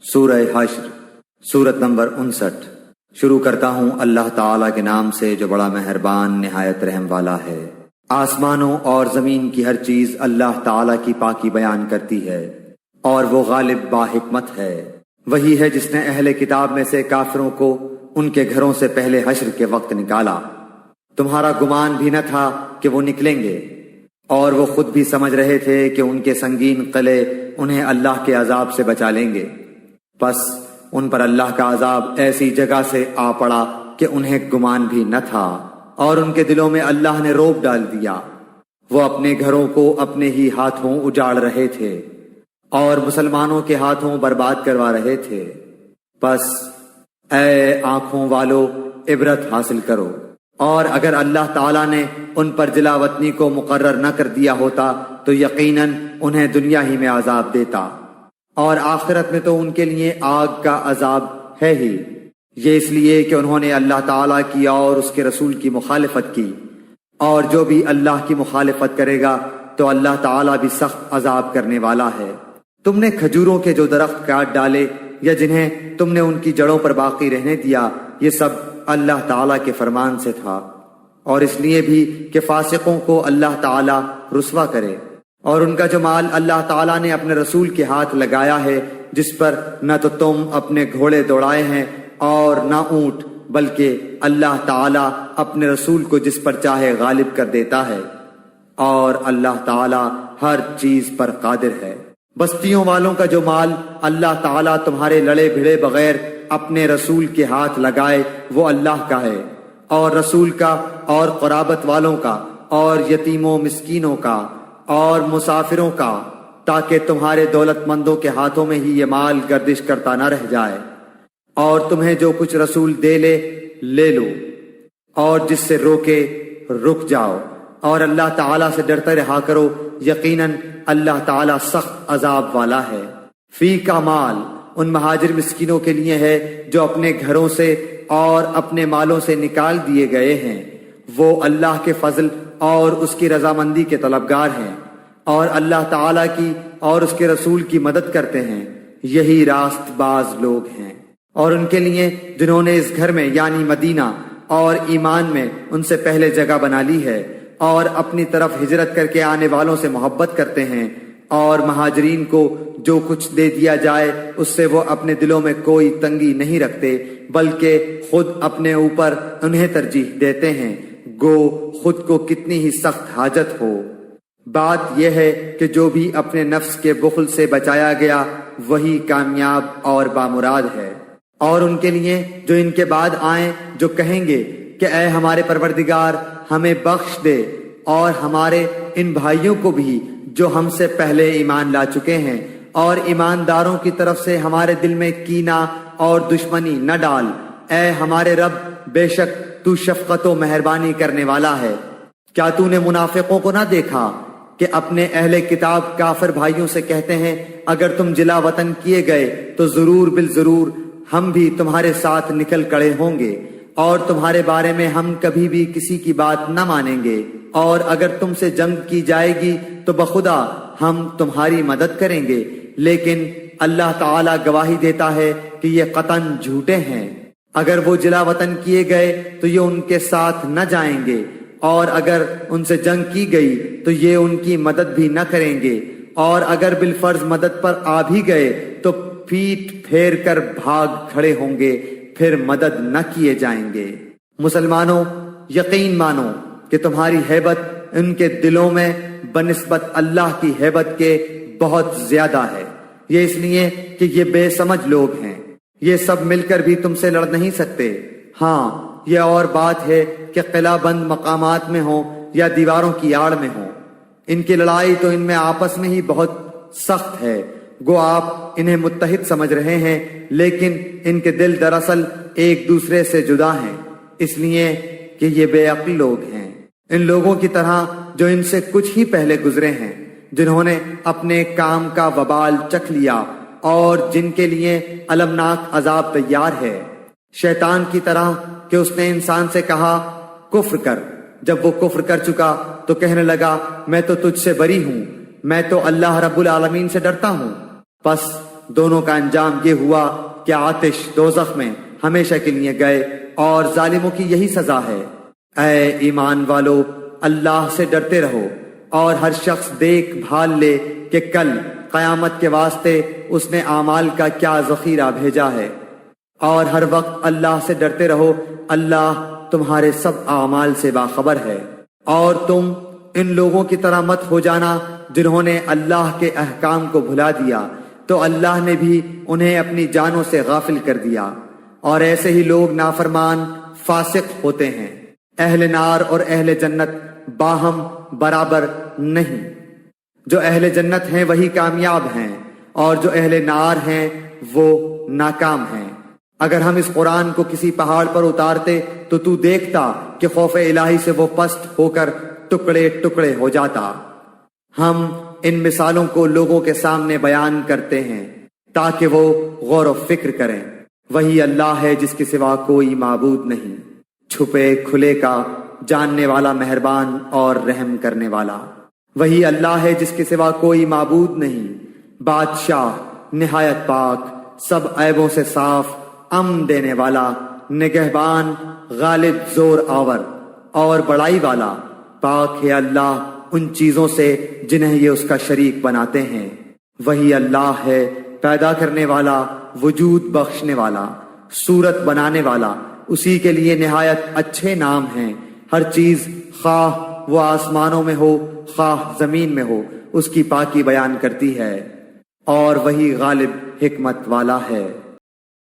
سورہ حشر سورت نمبر 59۔ شروع کرتا ہوں اللہ تعالیٰ کے نام سے جو بڑا مہربان نہایت رحم والا ہے۔ آسمانوں اور زمین کی ہر چیز اللہ تعالیٰ کی پاکی بیان کرتی ہے، اور وہ غالب با حکمت ہے۔ وہی ہے جس نے اہل کتاب میں سے کافروں کو ان کے گھروں سے پہلے حشر کے وقت نکالا۔ تمہارا گمان بھی نہ تھا کہ وہ نکلیں گے، اور وہ خود بھی سمجھ رہے تھے کہ ان کے سنگین قلعے انہیں اللہ کے عذاب سے بچا لیں گے، پس ان پر اللہ کا عذاب ایسی جگہ سے آ پڑا کہ انہیں گمان بھی نہ تھا، اور ان کے دلوں میں اللہ نے روب ڈال دیا۔ وہ اپنے گھروں کو اپنے ہی ہاتھوں اجاڑ رہے تھے، اور مسلمانوں کے ہاتھوں برباد کروا رہے تھے۔ پس اے آنکھوں والو، عبرت حاصل کرو، اور اگر اللہ تعالیٰ نے ان پر جلا وطنی کو مقرر نہ کر دیا ہوتا تو یقیناً انہیں دنیا ہی میں عذاب دیتا، اور آخرت میں تو ان کے لیے آگ کا عذاب ہے ہی۔ یہ اس لیے کہ انہوں نے اللہ تعالیٰ کی اور اس کے رسول کی مخالفت کی، اور جو بھی اللہ کی مخالفت کرے گا تو اللہ تعالیٰ بھی سخت عذاب کرنے والا ہے۔ تم نے کھجوروں کے جو درخت کاٹ ڈالے یا جنہیں تم نے ان کی جڑوں پر باقی رہنے دیا، یہ سب اللہ تعالیٰ کے فرمان سے تھا، اور اس لیے بھی کہ فاسقوں کو اللہ تعالیٰ رسوا کرے۔ اور ان کا جو مال اللہ تعالیٰ نے اپنے رسول کے ہاتھ لگایا ہے، جس پر نہ تو تم اپنے گھوڑے دوڑائے ہیں اور نہ اونٹ، بلکہ اللہ تعالیٰ اپنے رسول کو جس پر چاہے غالب کر دیتا ہے، اور اللہ تعالیٰ ہر چیز پر قادر ہے۔ بستیوں والوں کا جو مال اللہ تعالیٰ تمہارے لڑے بھڑے بغیر اپنے رسول کے ہاتھ لگائے وہ اللہ کا ہے، اور رسول کا، اور قرابت والوں کا، اور یتیموں مسکینوں کا، اور مسافروں کا، تاکہ تمہارے دولت مندوں کے ہاتھوں میں ہی یہ مال گردش کرتا نہ رہ جائے۔ اور تمہیں جو کچھ رسول دے لے لو، اور جس سے روکے رک جاؤ، اور اللہ تعالیٰ سے ڈرتے رہا کرو، یقیناً اللہ تعالیٰ سخت عذاب والا ہے۔ فی کا مال ان مہاجر مسکینوں کے لیے ہے جو اپنے گھروں سے اور اپنے مالوں سے نکال دیے گئے ہیں، وہ اللہ کے فضل اور اس کی رضامندی کے طلبگار ہیں، اور اللہ تعالیٰ کی اور اس کے رسول کی مدد کرتے ہیں، یہی راست باز لوگ ہیں۔ اور ان کے لیے جنہوں نے اس گھر میں یعنی مدینہ اور ایمان میں ان سے پہلے جگہ بنا لی ہے، اور اپنی طرف ہجرت کر کے آنے والوں سے محبت کرتے ہیں، اور مہاجرین کو جو کچھ دے دیا جائے اس سے وہ اپنے دلوں میں کوئی تنگی نہیں رکھتے، بلکہ خود اپنے اوپر انہیں ترجیح دیتے ہیں، گو خود کو کتنی ہی سخت حاجت ہو۔ بات یہ ہے کہ جو بھی اپنے نفس کے بخل سے بچایا گیا وہی کامیاب اور بامراد ہے۔ اور ان کے لیے جو ان کے بعد آئیں، جو کہیں گے کہ اے ہمارے پروردگار ہمیں بخش دے، اور ہمارے ان بھائیوں کو بھی جو ہم سے پہلے ایمان لا چکے ہیں، اور ایمانداروں کی طرف سے ہمارے دل میں کینہ اور دشمنی نہ ڈال، اے ہمارے رب بے شک تو شفقت و مہربانی کرنے والا ہے۔ کیا تو نے منافقوں کو نہ دیکھا کہ اپنے اہل کتاب کافر بھائیوں سے کہتے ہیں اگر تم جلا وطن کیے گئے تو ضرور بالضرور ہم بھی تمہارے ساتھ نکل کڑے ہوں گے، اور تمہارے بارے میں ہم کبھی بھی کسی کی بات نہ مانیں گے، اور اگر تم سے جنگ کی جائے گی تو بخدا ہم تمہاری مدد کریں گے، لیکن اللہ تعالیٰ گواہی دیتا ہے کہ یہ قطعاً جھوٹے ہیں۔ اگر وہ جلا وطن کیے گئے تو یہ ان کے ساتھ نہ جائیں گے، اور اگر ان سے جنگ کی گئی تو یہ ان کی مدد بھی نہ کریں گے، اور اگر بالفرض مدد پر آ بھی گئے تو پیٹ پھیر کر بھاگ کھڑے ہوں گے، پھر مدد نہ کیے جائیں گے۔ مسلمانوں، یقین مانو کہ تمہاری ہیبت ان کے دلوں میں بنسبت اللہ کی ہیبت کے بہت زیادہ ہے۔ یہ اس لیے کہ یہ بے سمجھ لوگ ہیں، یہ سب مل کر بھی تم سے لڑ نہیں سکتے۔ ہاں، یہ اور بات ہے کہ قلعہ بند مقامات میں ہوں یا دیواروں کی آڑ میں ہوں، ان کی لڑائی تو ان میں آپس میں ہی بہت سخت ہے، گو آپ انہیں متحد سمجھ رہے ہیں، لیکن ان کے دل دراصل ایک دوسرے سے جدا ہیں، اس لیے کہ یہ بے عقل لوگ ہیں، ان لوگوں کی طرح جو ان سے کچھ ہی پہلے گزرے ہیں، جنہوں نے اپنے کام کا وبال چکھ لیا اور جن کے لیے المناک عذاب تیار ہے۔ شیطان کی طرح کہ اس نے انسان سے کہا کفر کر، جب وہ کفر کر چکا تو کہنے لگا میں تو تجھ سے بری ہوں، میں تو اللہ رب العالمین سے ڈرتا ہوں۔ پس دونوں کا انجام یہ ہوا کہ آتش دوزخ میں ہمیشہ کے لیے گئے اور ظالموں کی یہی سزا ہے۔ اے ایمان والو، اللہ سے ڈرتے رہو اور ہر شخص دیکھ بھال لے کہ کل قیامت کے واسطے اس نے اعمال کا کیا ذخیرہ بھیجا ہے، اور ہر وقت اللہ سے ڈرتے رہو، اللہ تمہارے سب اعمال سے باخبر ہے۔ اور تم ان لوگوں کی طرح مت ہو جانا جنہوں نے اللہ کے احکام کو بھلا دیا تو اللہ نے بھی انہیں اپنی جانوں سے غافل کر دیا، اور ایسے ہی لوگ نافرمان فاسق ہوتے ہیں۔ اہل نار اور اہل جنت باہم برابر نہیں، جو اہل جنت ہیں وہی کامیاب ہیں اور جو اہل نار ہیں وہ ناکام ہیں۔ اگر ہم اس قرآن کو کسی پہاڑ پر اتارتے تو دیکھتا کہ خوف الہی سے وہ پست ہو کر ٹکڑے ٹکڑے ہو جاتا۔ ہم ان مثالوں کو لوگوں کے سامنے بیان کرتے ہیں تاکہ وہ غور و فکر کریں۔ وہی اللہ ہے جس کے سوا کوئی معبود نہیں، چھپے کھلے کا جاننے والا، مہربان اور رحم کرنے والا۔ وہی اللہ ہے جس کے سوا کوئی معبود نہیں، بادشاہ نہایت پاک، سب عیبوں سے صاف، امن دینے والا، نگہبان، غالب، زور آور اور بڑائی والا۔ پاک ہے اللہ ان چیزوں سے جنہیں یہ اس کا شریک بناتے ہیں۔ وہی اللہ ہے پیدا کرنے والا، وجود بخشنے والا، صورت بنانے والا، اسی کے لیے نہایت اچھے نام ہیں۔ ہر چیز خواہ وہ آسمانوں میں ہو خواہ زمین میں ہو اس کی پاکی بیان کرتی ہے، اور وہی غالب حکمت والا ہے۔